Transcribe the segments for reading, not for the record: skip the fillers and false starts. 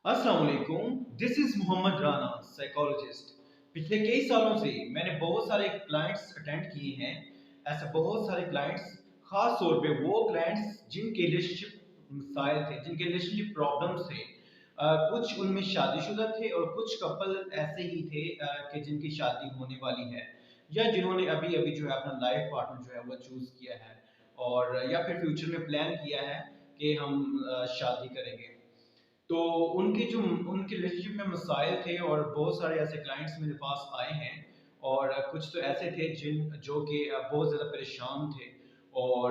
अस्सलाम वालेकुम। This is Mohammad Rana, psychologist. पिछले कई सालों से मैंने बहुत सारे क्लाइंट्स अटेंड किए हैं। ऐसे बहुत सारे क्लाइंट्स, खास तौर पे वो क्लाइंट्स जिनके रिलेशनशिप मसाइल थे, जिनके रिलेशनशिप प्रॉब्लम्स थे। कुछ उनमें शादीशुदा थे और कुछ कपल ऐसे ही थे कि जिनकी शादी होने वाली है, या जिन्होंने अभी अभी जो है अपना लाइफ पार्टनर जो है वो चूज किया है, और या फिर फ्यूचर में प्लान किया है कि हम शादी करेंगे। तो उनके रिलेशनशिप में मसाइल थे, और बहुत सारे ऐसे क्लाइंट्स मेरे पास आए हैं। और कुछ तो ऐसे थे जो कि बहुत ज़्यादा परेशान थे, और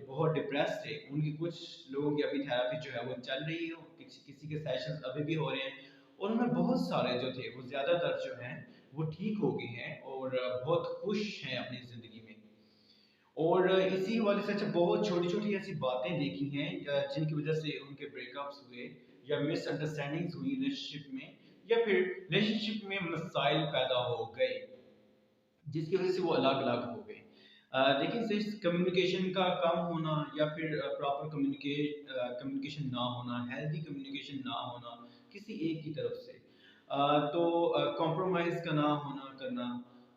बहुत डिप्रेस थे। उनकी कुछ लोगों की अभी थेरेपी जो है वो चल रही है, किसी किसी के सेशंस अभी भी हो रहे हैं। और उनमें बहुत सारे जो थे वो ज़्यादातर जो हैं वो ठीक हो गए हैं, और बहुत खुश हैं अपनी ज़िंदगी में। और इसी वाले से अच्छा बहुत छोटी-छोटी ऐसी बातें देखी हैं जिनकी वज़ह से उनके ब्रेकअप्स हुए, या मिसअंडरस्टैंडिंग्स हुई रिलेशनशिप में, या फिर रिलेशनशिप में मसाइल पैदा हो गए, जिसकी वज़ह से वो अलग-अलग हो गए। देखिए, सिर्फ कम्युनिकेशन का कम होना, या फिर प्रॉपर कम्युनिकेशन ना होना, हेल्दी कम्युनिकेशन ना होना किसी एक की तरफ से, तो कॉम्प्रोमाइज़ का ना होना करना,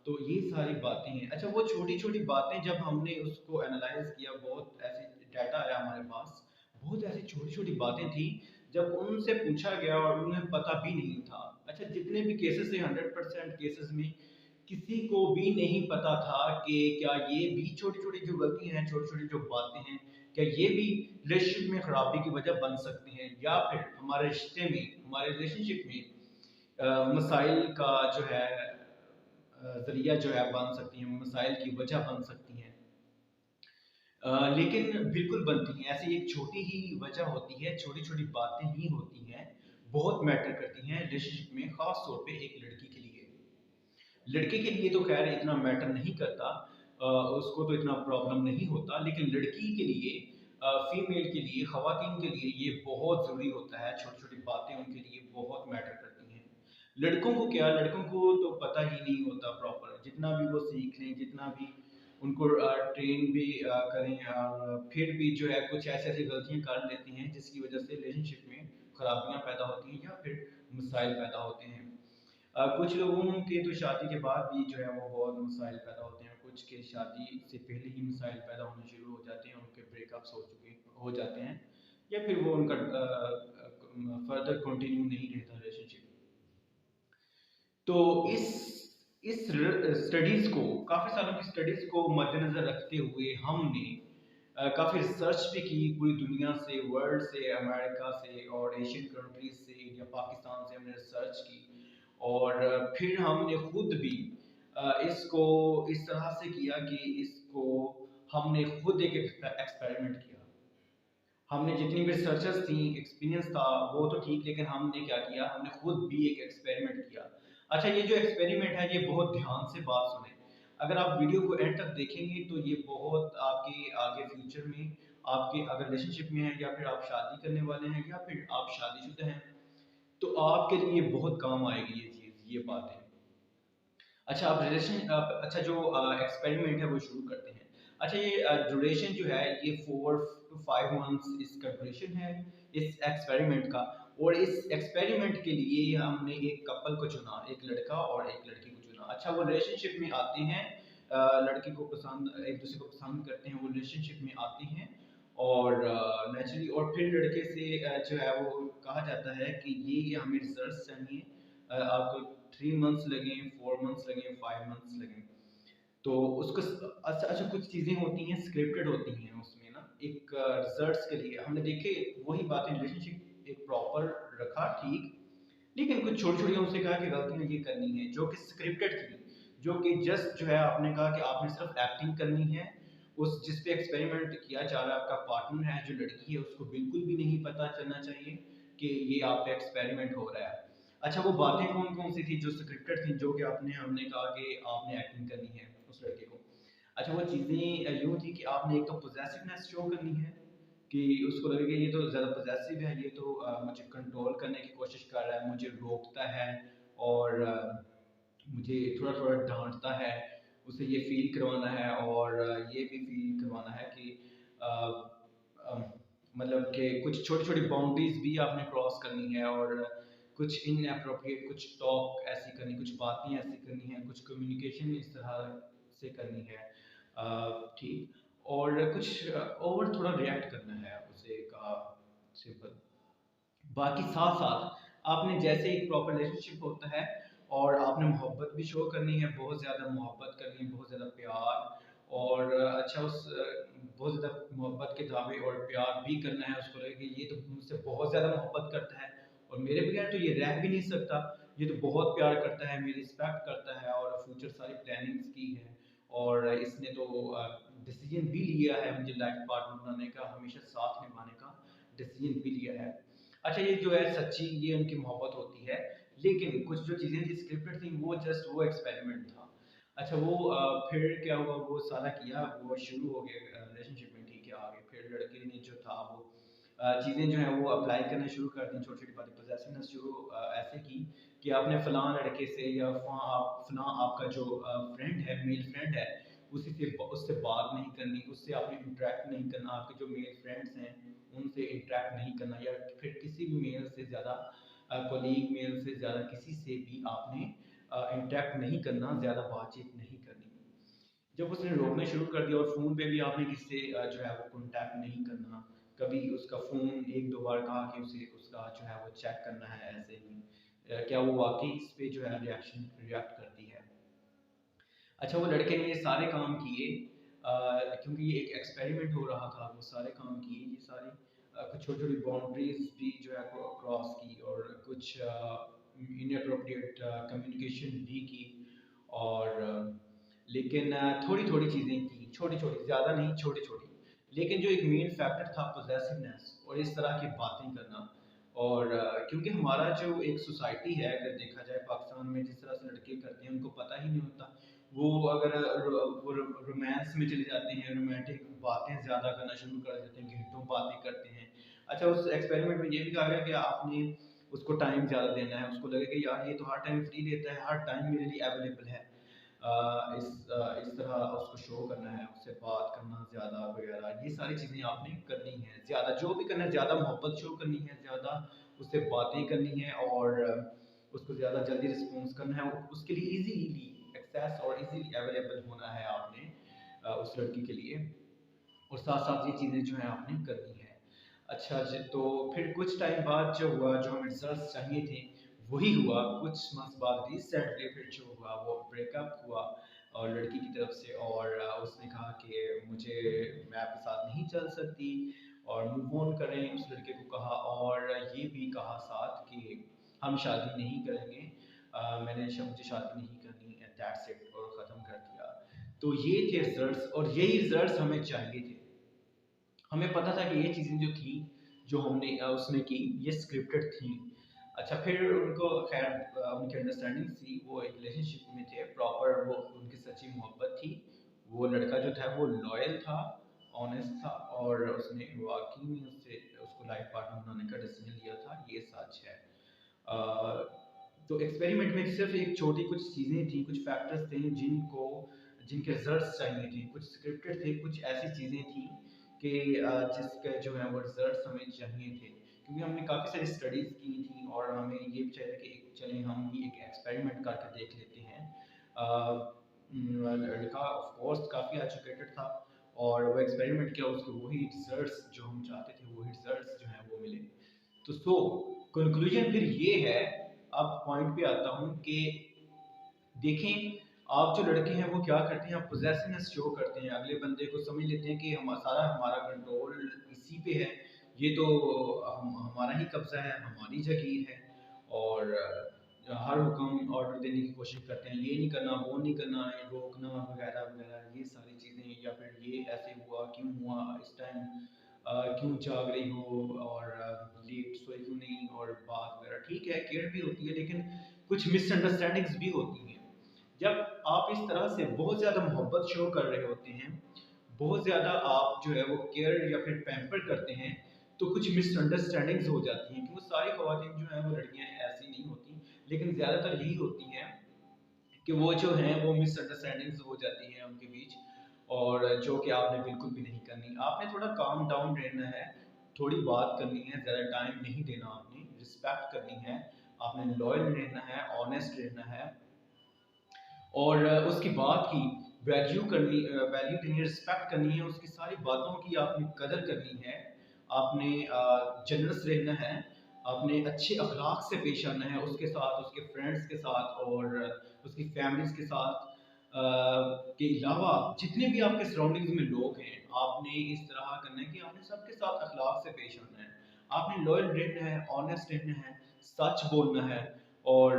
तो ये सारी बातें हैं। अच्छा, वो छोटी-छोटी बातें जब हमने उसको एनालाइज़ किया, बहुत ऐसे डाटा आया हमारे पास, बहुत ऐसी छोटी-छोटी बातें थी, जब उनसे पूछा गया और उन्हें पता भी नहीं था। अच्छा, जितने भी केसेज़ थे, 100% केसेज़ में किसी को भी नहीं पता था कि क्या ये भी छोटी-छोटी जो गलतियाँ हैं, छोटी-छोटी जो बातें हैं, क्या ये भी रिलेशनशिप में खराबी की वजह बन सकती हैं, या फिर हमारे रिश्ते में, हमारे रिलेशनशिप में मसाइल का जो है ज़रिया जो है बन सकती हैं, मसाइल की वजह बन सकती हैं। लेकिन बिल्कुल बनती हैं। ऐसी एक छोटी ही वजह होती है, छोटी-छोटी बातें ही होती हैं, बहुत मैटर करती हैं रिलेशनशिप में, ख़ास तौर पे एक लड़की के लिए। लड़के के लिए तो ख़ैर इतना मैटर नहीं करता, उसको तो इतना प्रॉब्लम नहीं होता, लेकिन लड़की के लिए, फीमेल के लिए, ख़वातीन के लिए ये बहुत ज़रूरी होता है। छोटी-छोटी बातें उनके लिए बहुत मैटर करती हैं। लड़कों को क्या, लड़कों को तो पता ही नहीं होता प्रॉपर, जितना भी वो सीख लें, जितना भी उनको ट्रेन भी करें, फिर भी जो है कुछ ऐसी-ऐसी गलतियाँ कर लेती हैं जिसकी वज़ह से रिलेशनशिप में खराबियाँ पैदा होती हैं, या फिर मसाइल पैदा होते हैं। कुछ लोगों के तो शादी के बाद भी जो है वो बहुत मसाइल पैदा होते हैं, कुछ के शादी से पहले ही मसाइल पैदा होने शुरू हो जाते हैं, उनके ब्रेकअप्स हो जाते हैं, या फिर वो उनका फर्दर कंटिन्यू नहीं रहता रिलेशनशिप। तो इस स्टडीज़ को, काफ़ी सालों की स्टडीज़ को मद्देनज़र रखते हुए हमने काफ़ी रिसर्च भी की, पूरी दुनिया से, वर्ल्ड से, अमेरिका से और एशियन कंट्रीज़ से, इंडिया, पाकिस्तान से हमने रिसर्च की। और फिर हमने खुद भी इसको इस तरह से किया कि इसको हमने खुद एक एक्सपेरिमेंट किया। हमने जितनी भी रिसर्चर्स थी, एक्सपीरियंस था वो तो ठीक, लेकिन हमने क्या किया, हमने खुद भी एक एक्सपेरिमेंट किया। अच्छा, ये जो एक्सपेरिमेंट है ये बहुत ध्यान से बात सुने। अगर आप वीडियो को एंड तक देखेंगे तो ये बहुत आपके आगे फ्यूचर में, आपके अगर रिलेशनशिप में है, या फिर आप शादी करने वाले हैं, या फिर आप शादीशुदा हैं, तो आपके लिए बहुत काम आएगी ये चीज़, ये बातें। अच्छा, आप अच्छा, जो एक्सपेरिमेंट है वो शुरू करते हैं। अच्छा, ये ड्यूरेशन जो है ये 4 टू 5 मंथ्स इसका ड्यूरेशन है, इस एक्सपेरिमेंट का। और इस एक्सपेरिमेंट के लिए हमने एक कपल को चुना, एक लड़का और एक लड़की को चुना। अच्छा, वो रिलेशनशिप में आते हैं, लड़की को पसंद, एक दूसरे को पसंद करते हैं, वो रिलेशनशिप में आते हैं, और नेचुरली, और फिर लड़के से जो है वो कहा जाता है कि ये हमें रिजल्ट्स चाहिए, आपको 3 मंथ्स लगें, 4 मंथ्स लगें, 5 मंथ्स लगें। तो उसको अच्छा अच्छा, कुछ चीज़ें होती हैं स्क्रिप्टेड होती हैं उसमें ना, एक रिसर्च के लिए हमने देखे वही बातें, रिलेशनशिप एक प्रॉपर रखा ठीक, लेकिन कुछ छोटी-छोटी उनसे कहा कि गलतियाँ ये करनी है, जो कि स्क्रिप्टेड थी, जो कि जस्ट जो है आपने कहा कि आपने सिर्फ एक्टिंग करनी है। उस जिस पे एक्सपेरिमेंट किया जा रहा है, आपका पार्टनर है, जो लड़की है, उसको बिल्कुल भी नहीं पता चलना चाहिए कि ये आप पे एक्सपेरिमेंट हो रहा है। अच्छा, वो बातें कौन-कौन सी थी जो स्क्रिप्टेड थी, जो कि हमने कहा कि आपने एक्टिंग करनी है उस लड़के को। अच्छा, वो चीज़ें यूँ थी कि आपने एक तो पॉसेसिवनेस शो करनी है, कि उसको लगे कि ये तो ज़्यादा पॉसेसिव है, ये तो मुझे कंट्रोल करने की कोशिश कर रहा है, मुझे रोकता है, और मुझे थोड़ा-थोड़ा डाँटता है, उसे ये फ़ील करवाना है, और ये भी फ़ील करवाना है कि अ, अ, मतलब कि कुछ छोटी छोटी बाउंड्रीज भी आपने क्रॉस करनी है, और कुछ इनअप्रोप्रिएट कुछ टॉक ऐसी करनी, कुछ बातें ऐसी करनी है, कुछ कम्युनिकेशन इस तरह से करनी है, ठीक। और कुछ ओवर थोड़ा रिएक्ट करना है, उसे कहा सिंपल। बाकी साथ साथ आपने जैसे एक प्रॉपर रिलेशनशिप होता है, और आपने मोहब्बत भी शो करनी है, बहुत ज़्यादा मोहब्बत करनी है, बहुत ज़्यादा प्यार, और अच्छा उस बहुत ज़्यादा मोहब्बत के दावे और प्यार भी करना है, उसको लगे कि ये तो मुझसे बहुत ज़्यादा मोहब्बत करता है और मेरे बगैर तो ये रह भी नहीं सकता, ये तो बहुत प्यार करता है, मेरी रिस्पेक्ट करता है और फ्यूचर सारी प्लानिंग्स की है, और इसने तो डिसीजन भी लिया है मुझे लाइफ पार्टनर बनाने का, हमेशा साथ निभाने का डिसीजन भी लिया है। अच्छा, ये जो है सच्ची ये उनकी मोहब्बत होती है, लेकिन कुछ जो चीज़ें थी स्क्रिप्टेड थी, वो जस्ट वो एक्सपेरिमेंट था। अच्छा, वो फिर क्या हुआ, वो सारा किया, वो शुरू हो गया रिलेशनशिप में, ठीक है, आगे फिर लड़के ने जो था वो चीज़ें जो है वो अप्लाई करना शुरू कर दी, छोटी छोटी बातें पोजेसिवनेस शुरू ऐसे की कि आपने फलां लड़के से या फलां आपका जो फ्रेंड है, मेल फ्रेंड है, उसी से उससे बात नहीं करनी, उससे आपने इंटरेक्ट नहीं करना, आपके जो मेल फ्रेंड्स हैं उनसे इंटरेक्ट नहीं करना, या फिर किसी भी मेल से ज़्यादा कोलीग मेल से ज़्यादा किसी से भी आपने इंटरेक्ट नहीं करना, ज़्यादा बातचीत नहीं करनी। जब उसने रोकना शुरू कर दिया और फ़ोन पे भी आपने किसी से जो है वो कांटेक्ट नहीं करना, कभी उसका फ़ोन एक दो बार कहा कि उसे उसका जो है वो चेक करना है, ऐसे ही क्या वो वाकई इस पे जो है रिएक्ट करती है। अच्छा, वो लड़के ने ये सारे काम किए, क्योंकि ये एक एक्सपेरिमेंट हो रहा था, वो सारे काम किए, ये सारे कुछ छोटी छोटी बाउंड्रीज भी जो है क्रॉस की, और कुछ इनअप्रोप्रिएट कम्युनिकेशन भी की, और लेकिन थोड़ी थोड़ी चीज़ें की, छोटी छोटी, ज़्यादा नहीं, छोटी छोटी। लेकिन जो एक मेन फैक्टर था पोजेसिवनेस और इस तरह की बातें करना, और क्योंकि हमारा जो एक सोसाइटी है, अगर देखा जाए पाकिस्तान में, जिस तरह से लड़के करते हैं उनको पता ही नहीं होता, वो अगर वो रोमांस में चले जाते हैं, रोमांटिक बातें ज़्यादा करना शुरू कर देते हैं, घंटों बातें करते हैं। अच्छा, उस एक्सपेरिमेंट में ये भी कहा गया कि आपने उसको टाइम ज़्यादा देना है, उसको लगे कि यार ये तो हर टाइम फ्री रहता है, हर टाइम मेरे लिए अवेलेबल है, इस तरह उसको शो करना है, उससे बात करना ज़्यादा वगैरह, ये सारी चीज़ें आपने करनी है, ज़्यादा जो भी करना है, ज़्यादा मोहब्बत शो करनी है, ज़्यादा उससे बातें करनी है, और उसको ज़्यादा जल्दी रिस्पॉन्स करना है, उसके लिए इजीली एक्सेस और इजीली अवेलेबल होना है आपने उस लड़की के लिए, और साथ साथ ये चीज़ें जो है आपने करनी है। अच्छा जी, तो फिर कुछ टाइम बाद जो हुआ, जो हमें रिजल्ट चाहिए थे वही हुआ, कुछ मंथ्स बाद रिसेंटली फिर जो हुआ वो ब्रेकअप हुआ, और लड़की की तरफ से, और उसने कहा कि मुझे, मैं आपके साथ नहीं चल सकती, और मूव ऑन करें, उस लड़के को कहा, और ये भी कहा साथ कि हम शादी नहीं करेंगे, मुझे शादी नहीं करनी, दैट्स इट, और ख़त्म कर दिया। तो ये थे रिजल्ट्स, और यही रिजल्ट्स हमें चाहिए थे। हमें पता था कि ये चीज़ें जो थी, जो हमने उसने की, ये स्क्रिप्टेड थी। अच्छा, फिर उनको खैर उनकी अंडरस्टैंडिंग थी, वो एक रिलेशनशिप में थे प्रॉपर, वो उनकी सच्ची मोहब्बत थी, वो लड़का जो था वो लॉयल था, ऑनेस्ट था, और उसने वाकई में उससे उसको लाइफ पार्टनर बनाने का डिसीजन लिया था, ये सच है। तो एक्सपेरिमेंट में सिर्फ एक छोटी कुछ चीज़ें थी, कुछ फैक्टर्स थे जिनके रिजल्ट्स चाहिए थे, कुछ स्क्रिप्टेड थे, कुछ ऐसी चीज़ें थी कि जिसके जो है वो रिजल्ट्स हमें चाहिए थे, क्योंकि हमने काफ़ी सारी स्टडीज़ की थी, और हमें ये भी चाहिए था कि चलें हम भी एक एक्सपेरिमेंट करके देख लेते हैं। लड़का ऑफ कोर्स काफ़ी एजुकेटेड था, और वो एक्सपेरिमेंट किया, उसके वही रिजल्ट्स जो हम चाहते थे, वही रिजल्ट्स जो हैं वो मिले। तो कंक्लूजन फिर ये है, अब पॉइंट पे आता हूँ कि देखें, आप जो लड़के हैं वो क्या करते हैं, आप पोजेसिवनेस शो करते हैं, अगले बंदे को समझ लेते हैं कि हम सारा हमारा कंट्रोल इसी पे है, ये तो हमारा ही कब्जा है, हमारी जगीर है, और हर हुक्म ऑर्डर देने की कोशिश करते हैं, ये नहीं करना, वो नहीं करना, रोकना वगैरह वगैरह, ये सारी चीज़ें, या फिर ये ऐसे हुआ, क्यों हुआ इस टाइम, क्यों जाग रही हो, और लेट सोए क्यों नहीं, और बात वगैरह, ठीक है, केयर भी होती है, लेकिन कुछ मिसअंडरस्टैंडिंग्स भी होती हैं। जब आप इस तरह से बहुत ज़्यादा मोहब्बत शो कर रहे होते हैं, बहुत ज़्यादा आप जो है वो केयर या फिर पैम्पर करते हैं, तो कुछ मिसअंडरस्टैंडिंग्स हो जाती हैं, क्योंकि सारी ख़वातीन जो हैं वो लड़कियां ऐसी नहीं होती, लेकिन ज़्यादातर यही होती हैं कि वो जो हैं वो मिसअंडरस्टैंडिंग्स हो जाती हैं उनके बीच, और जो कि आपने बिल्कुल भी नहीं करनी, आपने थोड़ा काम डाउन रहना है, थोड़ी बात करनी है, ज़्यादा टाइम नहीं देना, आपने रिस्पेक्ट करनी है, आपने लॉयल रहना है, ऑनेस्ट रहना है और उसकी बात की वैल्यू देनी है, रिस्पेक्ट करनी है, उसकी सारी बातों की आपने कदर करनी है, आपने जनरस रहना है, आपने अच्छे अखलाक से पेश आना है उसके साथ, उसके फ्रेंड्स के साथ और उसकी फैमिलीज के साथ के अलावा जितने भी आपके सराउंडिंग्स में लोग हैं, आपने इस तरह करना है कि आपने सबके साथ अखलाक से पेश आना है, आपने लॉयल रहना है, ऑनेस्ट रहना है, सच बोलना है और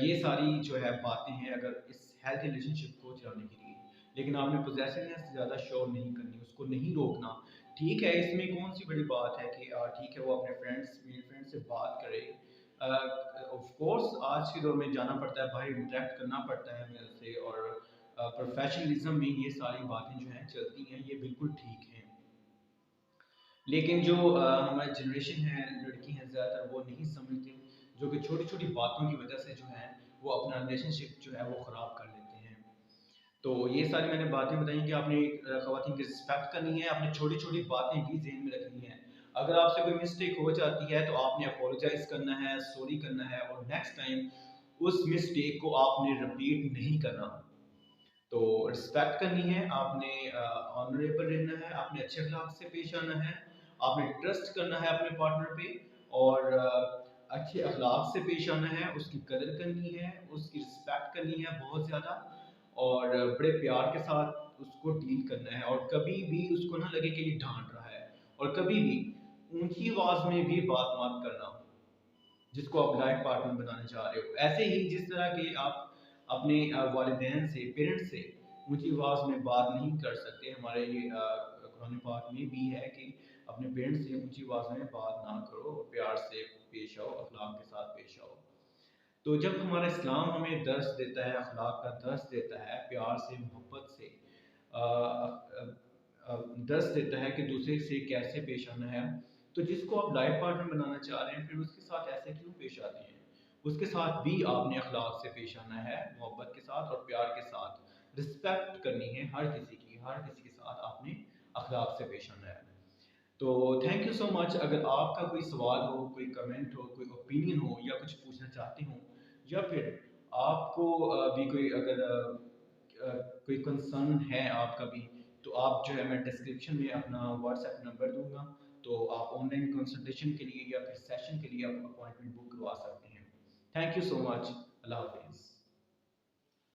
ये सारी जो है बातें हैं अगर इस हेल्थ रिलेशनशिप को चलाने के लिए। लेकिन आपने पोजेसिवनेस ज़्यादा शो नहीं करनी, उसको नहीं रोकना। ठीक है, इसमें कौन सी बड़ी बात है कि ठीक है वो अपने मेल फ्रेंड से बात करे। ऑफ कोर्स आज के दौर में जाना पड़ता है, बाहर इंटरेक्ट करना पड़ता है मेल से और प्रोफेशनलिज्म में ये सारी बातें जो हैं चलती हैं, ये बिल्कुल ठीक हैं। लेकिन जो हमारी जनरेशन है, लड़की हैं ज़्यादातर, वो नहीं समझती, जो कि छोटी छोटी बातों की वजह से जो है वो अपना रिलेशनशिप जो है वो ख़राब कर लेते हैं। तो ये सारी मैंने बातें बताई कि आपने ख़वातीन की रिस्पेक्ट करनी है, आपने छोटी छोटी बातें भी ज़हन में रखनी है। अगर आपसे कोई मिस्टेक हो जाती है तो आपने अपोलोजाइज़ करना है, सॉरी करना है और नेक्स्ट टाइम उस मिस्टेक को आपने रिपीट नहीं करना। तो रिस्पेक्ट करनी है, आपने ऑनरेबल रहना है, आपने अच्छे अखलाक से पेश आना है, आपने ट्रस्ट करना है अपने पार्टनर पे और अच्छे अखलाक से पेश आना है, उसकी कदर करनी है, उसकी रिस्पेक्ट करनी है बहुत ज़्यादा और बड़े प्यार के साथ उसको डील करना है और कभी भी उसको ना लगे कि ये डांट रहा है और कभी भी ऊंची आवाज़ में भी बात मत करना जिसको आप लाइफ पार्टनर बनाना चाह रहे हो। ऐसे ही जिस तरह के आप अपने वालिदैन से, पेरेंट्स से ऊंची आवाज़ में बात नहीं कर सकते, हमारे ये कुरान पाक में भी है कि अपने पेरेंट्स से ऊंची आवाज़ में बात ना करो, प्यार से पेश आओ, अखलाक के साथ पेश आओ। तो जब हमारा इस्लाम हमें दर्स देता है, अखलाक का दर्स देता है, प्यार से, मोहब्बत से दर्स देता है कि दूसरे से कैसे पेश आना है, तो जिसको आप लाइफ पार्टनर बनाना चाह रहे हैं फिर उसके साथ ऐसे क्यों पेश आते हैं? उसके साथ भी आपने अखलाक से पेश आना है, मोहब्बत के साथ और प्यार के साथ रिस्पेक्ट करनी है हर किसी की, हर किसी के साथ आपने अखलाक से पेश आना है। तो थैंक यू सो मच। अगर आपका कोई सवाल हो, कोई कमेंट हो, कोई ओपिनियन हो या कुछ पूछना चाहते हो या फिर आपको भी कोई अगर कोई कंसर्न है आपका भी, तो आप जो है मैं डिस्क्रिप्शन में अपना व्हाट्सएप नंबर दूंगा, तो आप ऑनलाइन कंसल्टेशन के लिए या फिर सेशन के लिए आप अपॉइंटमेंट बुक करवा सकते हैं। Thank you so much. अल्लाह हाफिज़।